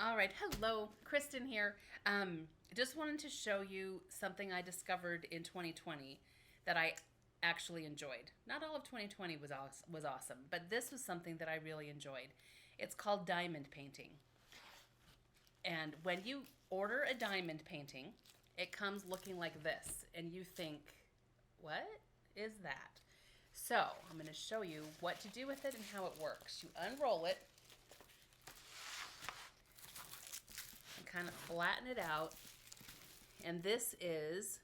All right, hello, Kristin here. Just wanted to show you something I discovered in 2020 that I actually enjoyed. Not all of 2020 was awesome, but this was something that I really enjoyed. It's called diamond painting. And when you order a diamond painting, it comes looking like this, and you think, what is that? So, I'm going to show you what to do with it and how it works. You unroll it and kind of flatten it out. And this is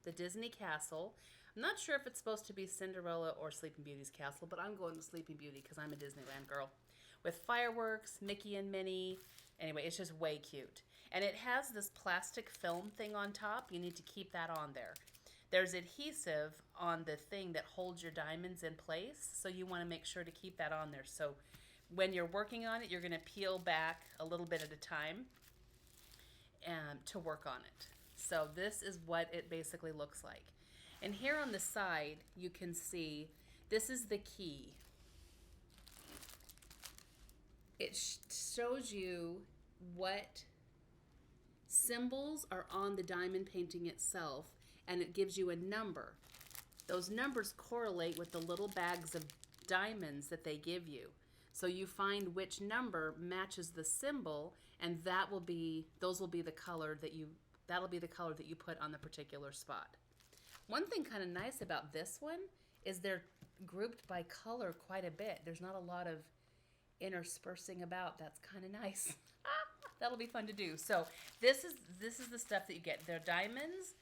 the Disney castle. I'm not sure if it's supposed to be Cinderella or Sleeping Beauty's castle, but I'm going with Sleeping Beauty because I'm a Disneyland girl. With fireworks, Mickey and Minnie. Anyway, it's just way cute. And it has this plastic film thing on top. You need to keep that on there. There's adhesive on the thing that holds your diamonds in place, so you want to make sure to keep that on there. So when you're working on it, you're going to peel back a little bit at a time to work on it. So this is what it basically looks like. And here on the side, you can see this is the key. It shows you what symbols are on the diamond painting itself, and it gives you a number. Those numbers correlate with the little bags of diamonds that they give you. So you find which number matches the symbol, and that'll be the color that you put on the particular spot. One thing kind of nice about this one is they're grouped by color quite a bit. There's not a lot of interspersing about. That's kind of nice. That'll be fun to do. So this is the stuff that you get. They're diamonds,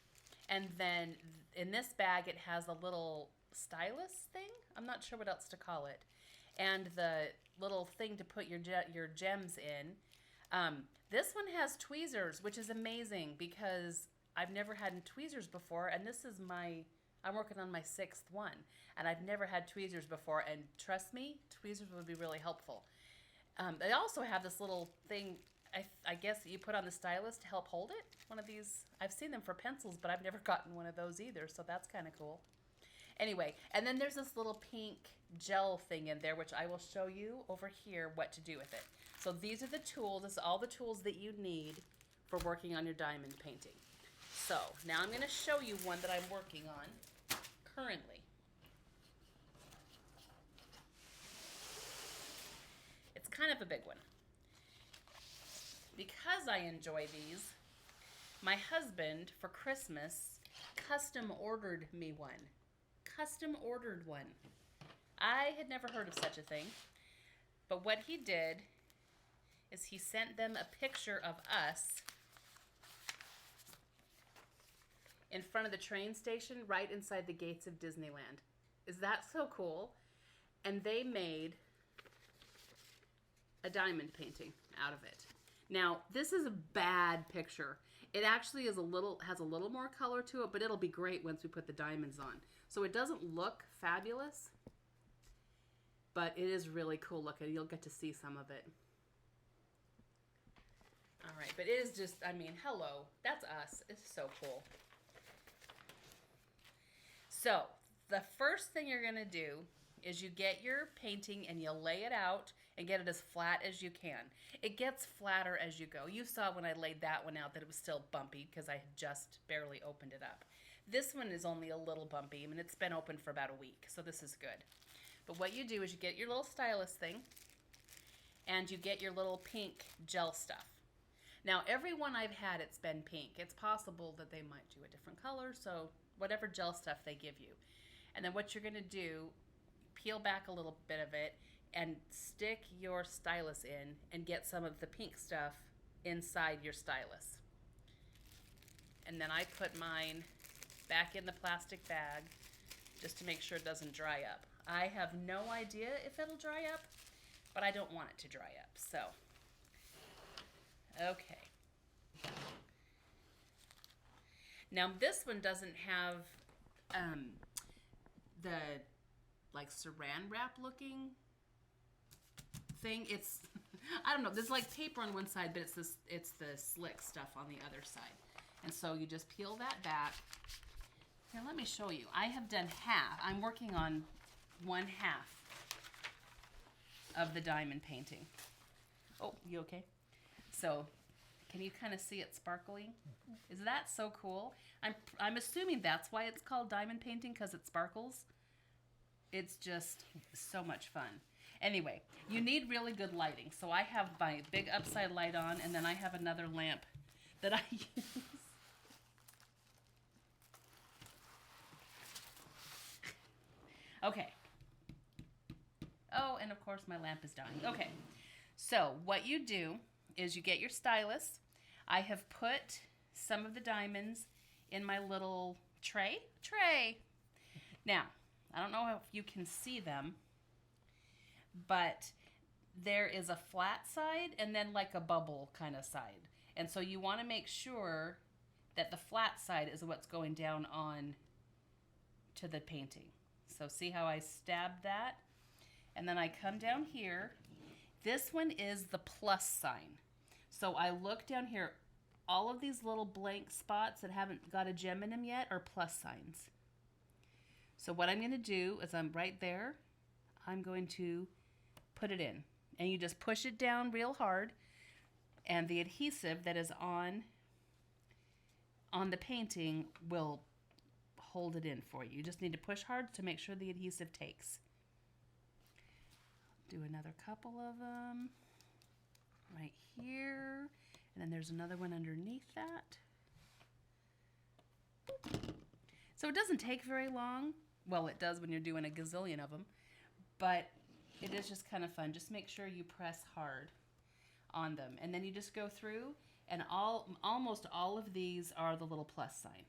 and then in this bag it has a little stylus thing. I'm not sure what else to call it, and the little thing to put your gems in. This one has tweezers, which is amazing because I've never had tweezers before, and I'm working on my 6th one, and I've never had tweezers before, and trust me, tweezers would be really helpful. They also have this little thing, I guess, that you put on the stylus to help hold it. One of these, I've seen them for pencils, but I've never gotten one of those either, so that's kind of cool. Anyway, and then there's this little pink gel thing in there, which I will show you over here what to do with it. So these are the tools. This is all the tools that you need for working on your diamond painting. So now I'm going to show you one that I'm working on currently. It's kind of a big one. Because I enjoy these, my husband, for Christmas, custom ordered me one. Custom ordered one. I had never heard of such a thing. But what he did is he sent them a picture of us in front of the train station right inside the gates of Disneyland. Is that so cool? And they made a diamond painting out of it. Now, this is a bad picture. It actually has a little more color to it, but it'll be great once we put the diamonds on. So it doesn't look fabulous, but it is really cool looking. You'll get to see some of it. All right, but it is just, hello. That's us. It's so cool. So the first thing you're going to do is you get your painting and you lay it out and get it as flat as you can. It gets flatter as you go. You saw when I laid that one out that it was still bumpy because I had just barely opened it up. This one is only a little bumpy. It's been open for about a week, so this is good. But what you do is you get your little stylus thing and you get your little pink gel stuff. Now, every one I've had, it's been pink. It's possible that they might do a different color, so whatever gel stuff they give you. And then what you're going to do, peel back a little bit of it and stick your stylus in and get some of the pink stuff inside your stylus. And then I put mine back in the plastic bag just to make sure it doesn't dry up. I have no idea if it'll dry up, but I don't want it to dry up. So, okay. Now this one doesn't have the saran wrap looking thing. It's I don't know. There's like paper on one side, but it's the slick stuff on the other side. And so you just peel that back. Here, let me show you. I have done half. I'm working on 1/2 of the diamond painting. Oh, you okay? So, can you kind of see it sparkling? Is that so cool? I'm assuming that's why it's called diamond painting, because it sparkles. It's just so much fun. Anyway, you need really good lighting. So I have my big upside light on, and then I have another lamp that I use. Okay. Oh, and of course my lamp is dying. Okay. So what you do is you get your stylus. I have put some of the diamonds in my little tray. Now, I don't know if you can see them, but there is a flat side and then like a bubble kind of side. And so you want to make sure that the flat side is what's going down on to the painting. So see how I stabbed that? And then I come down here. This one is the plus sign. So I look down here. All of these little blank spots that haven't got a gem in them yet are plus signs. So what I'm going to do is I'm right there. I'm going to put it in. And you just push it down real hard. And the adhesive that is on the painting will hold it in for you. You just need to push hard to make sure the adhesive takes. Do another couple of them right here. And then there's another one underneath that. So it doesn't take very long. Well, it does when you're doing a gazillion of them. But it is just kind of fun. Just make sure you press hard on them. And then you just go through, and almost all of these are the little plus sign.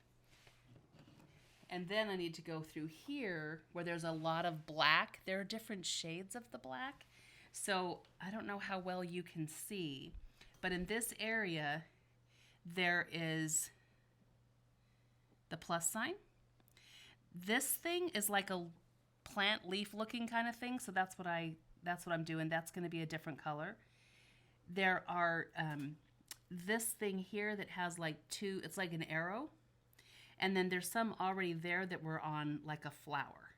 And then I need to go through here where there's a lot of black. There are different shades of the black. So I don't know how well you can see, but in this area, there is the plus sign. This thing is like a plant leaf looking kind of thing. So that's what I'm doing. That's going to be a different color. There are this thing here that has like two, it's like an arrow. And then there's some already there that were on like a flower.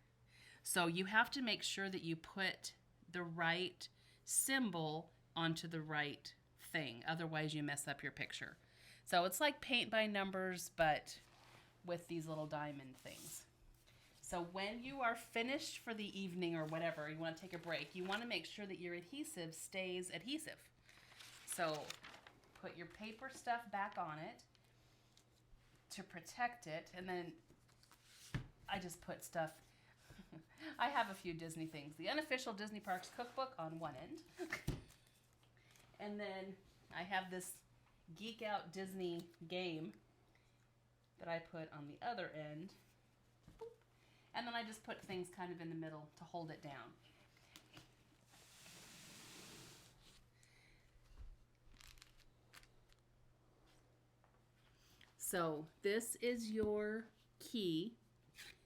So you have to make sure that you put the right symbol onto the right thing. Otherwise you mess up your picture. So it's like paint by numbers, but with these little diamond things. So when you are finished for the evening or whatever, you want to take a break, you want to make sure that your adhesive stays adhesive. So put your paper stuff back on it to protect it, and then I just put stuff. I have a few Disney things. The unofficial Disney Parks cookbook on one end. And then I have this Geek Out Disney game that I put on the other end. And then I just put things kind of in the middle to hold it down. So this is your key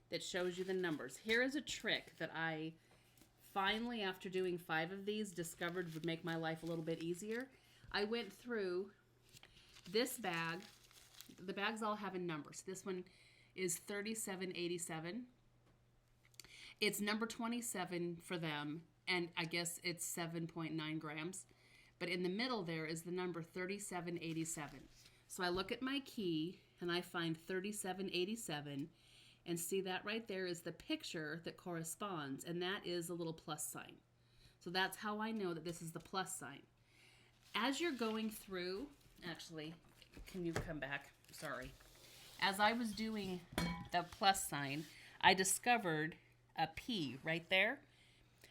that shows you the numbers. Here is a trick that I finally, after doing 5 of these, discovered would make my life a little bit easier. I went through this bag. The bags all have a number. So this one is 3787. It's number 27 for them, and I guess it's 7.9 grams. But in the middle there is the number 3787. So I look at my key and I find 3787, and see that right there is the picture that corresponds, and that is a little plus sign. So that's how I know that this is the plus sign. As you're going through, actually, can you come back? Sorry. As I was doing the plus sign, I discovered a P right there.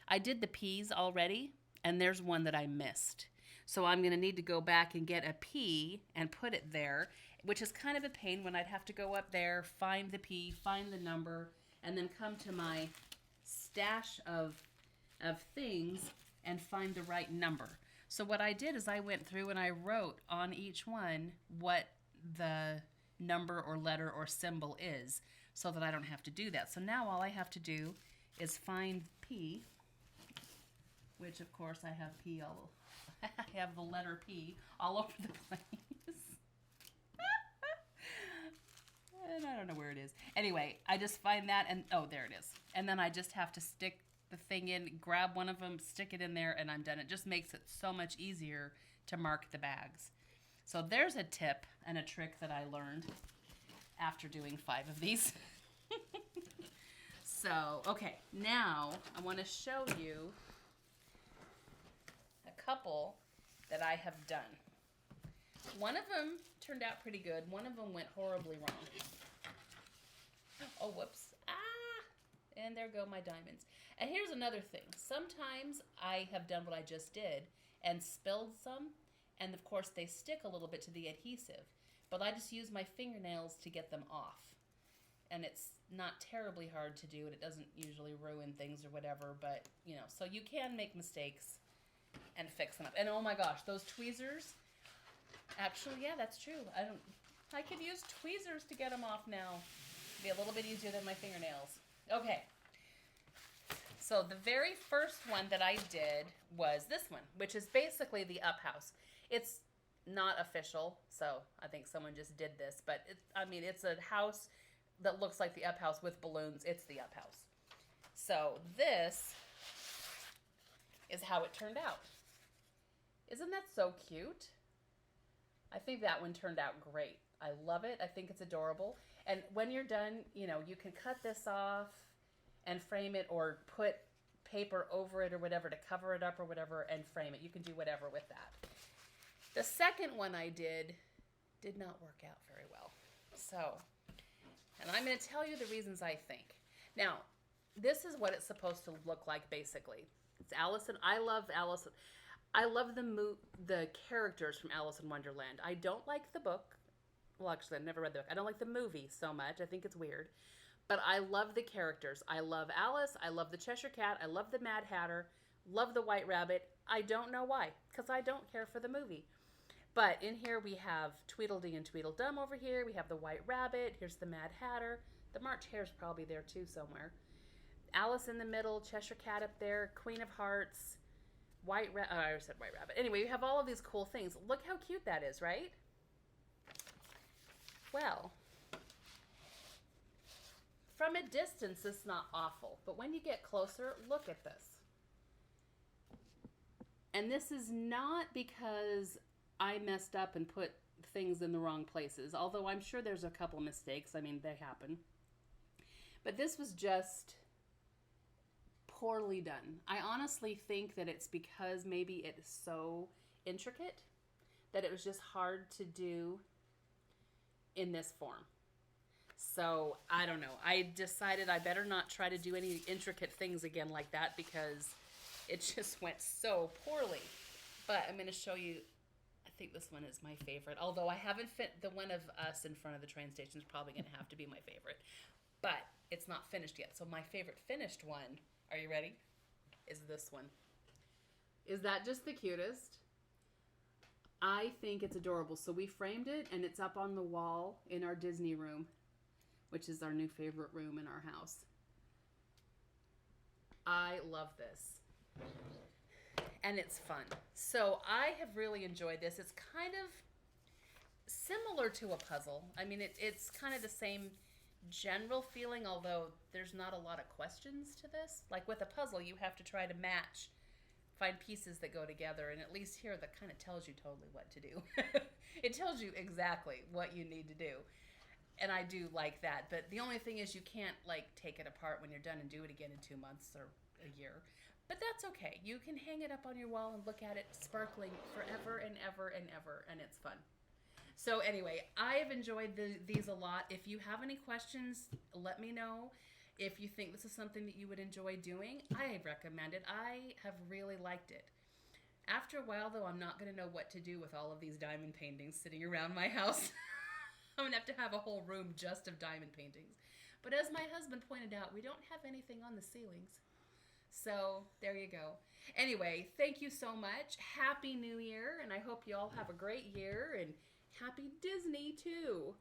I did the P's already, and there's one that I missed. So I'm going to need to go back and get a P and put it there, which is kind of a pain when I'd have to go up there, find the P, find the number, and then come to my stash of things and find the right number. So what I did is I went through and I wrote on each one what the number or letter or symbol is, so that I don't have to do that. So now all I have to do is find P, which of course I have P all over. I have the letter P all over the place. And I don't know where it is. Anyway, I just find that, and oh, there it is. And then I just have to stick the thing in, grab one of them, stick it in there, and I'm done. It just makes it so much easier to mark the bags. So there's a tip and a trick that I learned after doing 5 of these. So, okay, now I want to show you a couple that I have done. One of them turned out pretty good. One of them went horribly wrong. Oh, whoops. And there go my diamonds. And here's another thing. Sometimes I have done what I just did and spilled some, and of course they stick a little bit to the adhesive. But I just use my fingernails to get them off. And it's not terribly hard to do, and it doesn't usually ruin things or whatever, but, you know, so you can make mistakes and fix them up. And oh my gosh, those tweezers, actually, yeah, that's true. I can use tweezers to get them off now. It'll be a little bit easier than my fingernails. Okay. So the very first one that I did was this one, which is basically the Up House. It's not official, so I think someone just did this, but it's a house that looks like the Up House with balloons. It's the Up House. So this is how it turned out. Isn't that so cute? I think that one turned out great. I love it. I think it's adorable. And when you're done, you know, you can cut this off and frame it, or put paper over it or whatever to cover it up or whatever and frame it. You can do whatever with that. The second one I did not work out very well. So, and I'm going to tell you the reasons I think. Now, this is what it's supposed to look like basically. It's Alice, and I love Alice. I love the characters from Alice in Wonderland. I don't like the book. Well, actually, I've never read the book. I don't like the movie so much. I think it's weird. But I love the characters. I love Alice. I love the Cheshire Cat. I love the Mad Hatter. Love the White Rabbit. I don't know why, because I don't care for the movie. But in here we have Tweedledee and Tweedledum over here. We have the White Rabbit. Here's the Mad Hatter. The March Hare's probably there too somewhere. Alice in the middle. Cheshire Cat up there. Queen of Hearts. White Rabbit. Oh, I already said White Rabbit. Anyway, we have all of these cool things. Look how cute that is, right? Well, from a distance, it's not awful. But when you get closer, look at this. And this is not because I messed up and put things in the wrong places. Although I'm sure there's a couple mistakes. I mean, they happen. But this was just poorly done. I honestly think that it's because maybe it is so intricate that it was just hard to do in this form. So, I don't know. I decided I better not try to do any intricate things again like that because it just went so poorly. But I'm going to show you, I think this one is my favorite. Although I haven't fit the one of us in front of the train station is probably going to have to be my favorite. But it's not finished yet. So my favorite finished one, are you ready? Is this one. Is that just the cutest? I think it's adorable. So we framed it and it's up on the wall in our Disney room, which is our new favorite room in our house. I love this. And it's fun. So I have really enjoyed this. It's kind of similar to a puzzle. I mean, it's kind of the same general feeling, although there's not a lot of questions to this. Like with a puzzle, you have to try to match, find pieces that go together, and at least here that kind of tells you totally what to do. It tells you exactly what you need to do. And I do like that. But the only thing is you can't like take it apart when you're done and do it again in 2 months or a year. But that's okay. You can hang it up on your wall and look at it sparkling forever and ever and ever, and it's fun. So anyway, I have enjoyed these a lot. If you have any questions, let me know. If you think this is something that you would enjoy doing, I recommend it. I have really liked it. After a while, though, I'm not going to know what to do with all of these diamond paintings sitting around my house. I'm going to have a whole room just of diamond paintings. But as my husband pointed out, we don't have anything on the ceilings. So there you go. Anyway, thank you so much. Happy New Year, and I hope you all have a great year, and happy Disney too.